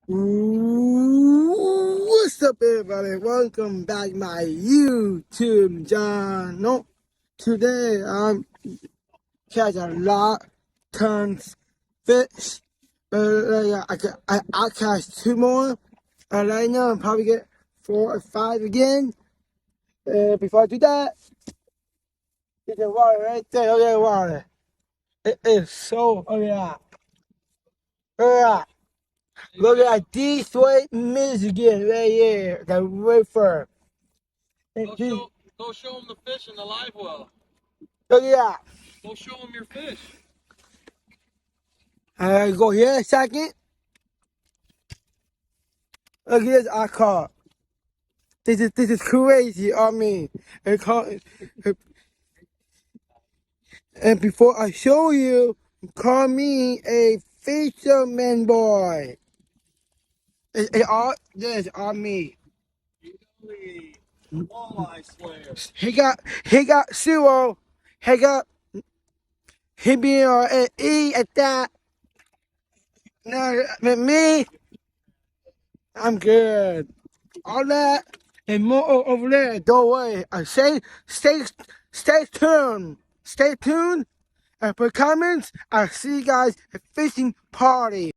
What's up, everybody? Welcome back to my YouTube channel. Today I'm catch a lot tons fish. I catch two more. Right now I'm probably get 4 or 5 again. Before I do that, there's the water right there. Look at the water. It is so yeah. Look at Detroit, Michigan, right here, the river. Go show them the fish in the live well. Look at that. Go show them your fish. I go here a second. Look at this I caught. This is crazy on me. And before I show you, call me a fisherman boy. It's all this on me. Walleye slayer. He got zero. He be an E at that. No, me, I'm good. All that and more over there. Don't worry. Stay tuned. Stay tuned. And for comments, I'll see you guys at fishing party.